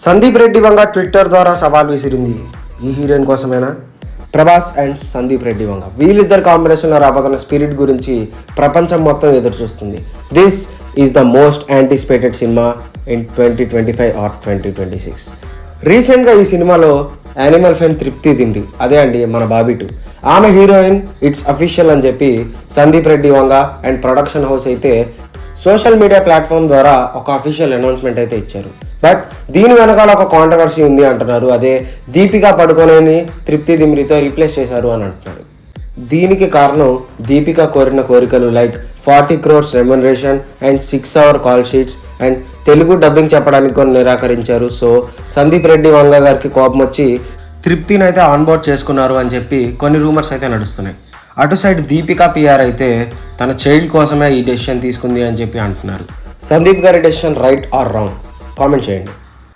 సందీప్ రెడ్డి వంగ Twitter ద్వారా సవాల్ విసిరింది. ఈ హీరోయిన్ కోసమేనా? ప్రభాస్ అండ్ సందీప్ రెడ్డి వంగ వీళ్ళిద్దరు కాంబినేషన్లో రాబోతున్న స్పిరిట్ గురించి ప్రపంచం మొత్తం ఎదురు చూస్తుంది. This is the most anticipated cinema in 2025 or 2026. రీసెంట్గా ఈ సినిమాలో యానిమల్ ఫ్యాన్ తృప్తి తిండి, అదే అండి మన బాబీ 2, ఆమె హీరోయిన్. ఇట్స్ అఫీషియల్ అని చెప్పి సందీప్ రెడ్డి వంగ అండ్ ప్రొడక్షన్ హౌస్ అయితే సోషల్ మీడియా ప్లాట్ఫామ్ ద్వారా ఒక అఫీషియల్ అనౌన్స్మెంట్ అయితే ఇచ్చారు. బట్ దీని వెనకాల ఒక కాంట్రవర్సీ ఉంది అంటున్నారు. అదే దీపికా పడుకోనేని తృప్తి దిమ్రితో రీప్లేస్ చేశారు అని అంటున్నారు. దీనికి కారణం దీపిక కోరిన కోరికలు like 40 crores remuneration and 6 hour call sheets and Telugu dubbing చెప్పడానికి కొన్ని నిరాకరించారు. సో సందీప్ రెడ్డి వంగ గారికి కోపం వచ్చి తృప్తిని అయితే ఆన్బోర్డ్ చేసుకున్నారు అని చెప్పి కొన్ని రూమర్స్ అయితే నడుస్తున్నాయి. అటు సైడ్ దీపికా పిఆర్ అయితే తన చైల్డ్ కోసమే ఈ డెసిషన్ తీసుకుంది అని చెప్పి అంటున్నారు. సందీప్ గారి decision right are wrong? Comment చేయండి.